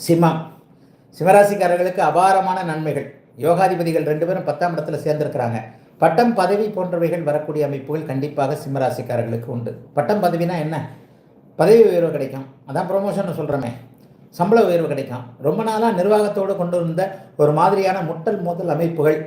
சிம்மம். சிம்மராசிக்காரர்களுக்கு அபாரமான நன்மைகள். யோகாதிபதிகள் 2 பேரும் 10ஆம் இடத்துல சேர்ந்திருக்கிறாங்க. பட்டம் பதவி போன்றவைகள் வரக்கூடிய அமைப்புகள் கண்டிப்பாக சிம்மராசிக்காரர்களுக்கு உண்டு. பட்டம் பதவினா என்ன? பதவி உயர்வு கிடைக்கும், அதான் ப்ரொமோஷன் சொல்கிறோமே. சம்பள உயர்வு கிடைக்கும். ரொம்ப நாளாக நிர்வாகத்தோடு கொண்டு வந்த ஒரு மாதிரியான முட்டல் மோதல் அமைப்புகள்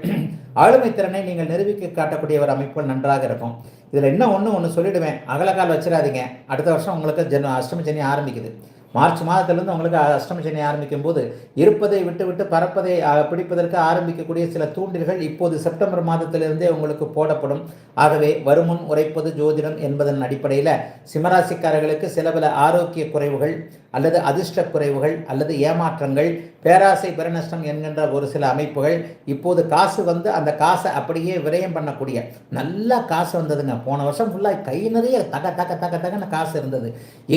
ஆளுமை திறனை நீங்கள் நிரூபிக்க காட்டக்கூடிய ஒரு அமைப்புகள் நன்றாக இருக்கும். இதில் இன்னும் ஒன்று சொல்லிவிடுவேன், அகலக்கால் வச்சிடாதீங்க. அடுத்த வருஷம் உங்களுக்கு அஷ்டம சனி ஆரம்பிக்குது. மார்ச் மாதத்திலிருந்து உங்களுக்கு அஷ்டம சனி ஆரம்பிக்கும் போது இருப்பதை விட்டு பறப்பதை பிடிப்பதற்கு ஆரம்பிக்கக்கூடிய சில தூண்டில்கள் இப்போது செப்டம்பர் மாதத்திலிருந்தே உங்களுக்கு போடப்படும். ஆகவே வருமுன் உரைப்பது ஜோதிடம் என்பதன் அடிப்படையில் சிம்மராசிக்காரர்களுக்கு சில பல ஆரோக்கிய குறைவுகள் அல்லது அதிர்ஷ்ட குறைவுகள் அல்லது ஏமாற்றங்கள், பேராசை பெருநஷ்டம் என்கின்ற ஒரு சில அமைப்புகள், இப்போது காசு வந்து அந்த காசை அப்படியே விரயம் பண்ணக்கூடிய நல்ல காசு வந்ததுங்க. போன வருஷம் ஃபுல்லாக கை நிறைய தகன்னு காசு இருந்தது,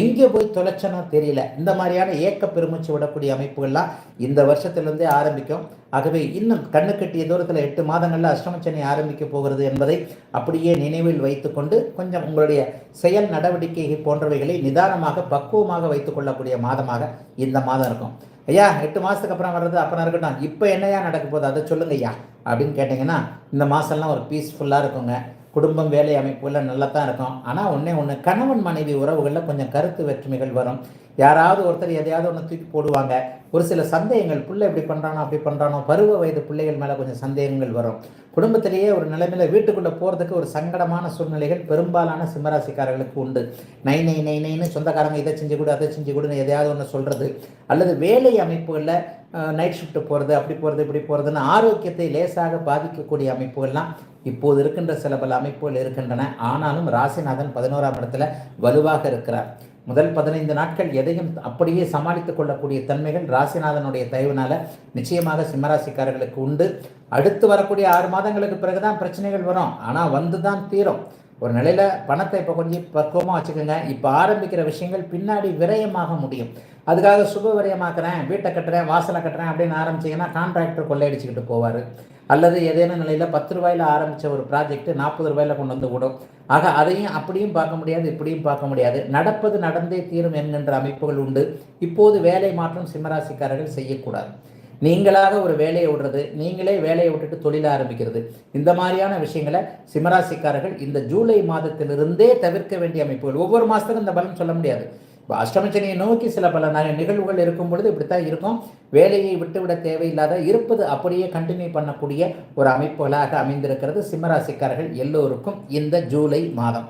எங்கே போய் தொலைச்சனோ தெரியல. இந்த மாதிரியான ஏக்க பெருமூச்சு விடக்கூடிய அமைப்புகள்லாம் இந்த வருஷத்திலிருந்தே ஆரம்பிக்கும். ஆகவே இன்னும் கண்ணு கட்டிய தூரத்தில் 8 மாதங்களில் அஷ்டமச்சனி ஆரம்பிக்க போகிறது என்பதை அப்படியே நினைவில் வைத்துக்கொண்டு கொஞ்சம் உங்களுடைய செயல் நடவடிக்கை போன்றவைகளை நிதானமாக பக்குவமாக வைத்துக் கொள்ளக்கூடிய மாதமாக இந்த மாதம் இருக்கும். ஐயா 8 மாதத்துக்கு அப்புறம் வர்றது அப்புறம் இருக்கட்டும், இப்போ என்னையா நடக்க போகுது அதை சொல்லுங்க ஐயா அப்படின்னு கேட்டிங்கன்னா, இந்த மாதம்லாம் ஒரு பீஸ்ஃபுல்லாக இருக்குங்க. குடும்பம் வேலை அமைப்புகளில் நல்லா தான் இருக்கும். ஆனால் ஒன்று கணவன் மனைவி உறவுகளில் கொஞ்சம் கருத்து வேற்றுமைகள் வரும். யாராவது ஒருத்தர் எதையாவது ஒன்று தூக்கி போடுவாங்க. ஒரு சில சந்தேகங்கள், பிள்ளை இப்படி பண்ணுறானோ அப்படி பண்ணுறானோ, பருவ வயது பிள்ளைகள் மேலே கொஞ்சம் சந்தேகங்கள் வரும். குடும்பத்திலேயே ஒரு நிலைமையில் வீட்டுக்குள்ளே போகிறதுக்கு ஒரு சங்கடமான சூழ்நிலைகள் பெரும்பாலான சிம்மராசிக்காரர்களுக்கு உண்டு. நைன்னு சொந்தக்காரங்க இதை செஞ்சு கொடு அதை செஞ்சு கொடுன்னு எதையாவது ஒன்று சொல்கிறது, அல்லது வேலை அமைப்புகளில் நைட் ஷிஃப்ட் போகிறது, அப்படி போகிறது இப்படி போகிறதுன்னு ஆரோக்கியத்தை லேசாக பாதிக்கக்கூடிய அமைப்புகள்லாம் இப்போது இருக்கின்ற சில பல அமைப்புகள் இருக்கின்றன. ஆனாலும் ராசிநாதன் 11ஆம் இடத்துல வலுவாக இருக்கிறார். முதல் 15 நாட்கள் எதையும் அப்படியே சமாளித்துக் கொள்ளக்கூடிய தன்மைகள் ராசிநாதனுடைய தயவுனால நிச்சயமாக சிம்மராசிக்காரர்களுக்கு உண்டு. அடுத்து வரக்கூடிய 6 மாதங்களுக்கு பிறகுதான் பிரச்சனைகள் வரும், ஆனால் வந்து தான் தீரும். ஒரு நிலையில் பணத்தை இப்போ கொஞ்சம் பக்குவமாக வச்சுக்கோங்க. இப்போ ஆரம்பிக்கிற விஷயங்கள் பின்னாடி விரயமாக முடியும். அதுக்காக சுப விரயமாக்குறேன், வீட்டை கட்டுறேன், வாசலை கட்டுறேன் அப்படின்னு ஆரம்பிச்சிங்கன்னா கான்ட்ராக்டர் கொள்ளையடிச்சுக்கிட்டு போவார். அல்லது ஏதேனும் நிலையில் 10 ரூபாயில் ஆரம்பித்த ஒரு ப்ராஜெக்ட் 40 ரூபாயில் கொண்டு வந்து விடும். ஆக அதையும் அப்படியும் பார்க்க முடியாது, இப்படியும் பார்க்க முடியாது. நடப்பது நடந்தே தீரும் என்கின்ற அமைப்புகள் உண்டு. இப்போது வேலை மாற்றம் சிம்மராசிக்காரர்கள் செய்யக்கூடாது. நீங்களாக ஒரு வேலையை விடுறது, நீங்களே வேலையை விட்டுட்டு தொழில ஆரம்பிக்கிறது, இந்த மாதிரியான விஷயங்களை சிம்மராசிக்காரர்கள் இந்த ஜூலை மாதத்திலிருந்தே தவிர்க்க வேண்டிய அமைப்புகள். ஒவ்வொரு மாதத்துக்கும் இந்த பலன் சொல்ல முடியாது. இப்போ அஷ்டமச்சனியை நோக்கி சில பல நிகழ்வுகள் இருக்கும் பொழுது இப்படித்தான் இருக்கும். வேலையை விட்டுவிட தேவையில்லாத இருப்பது அப்படியே கண்டினியூ பண்ணக்கூடிய ஒரு அமைப்புகளாக அமைந்திருக்கிறது சிம்மராசிக்காரர்கள் எல்லோருக்கும் இந்த ஜூலை மாதம்.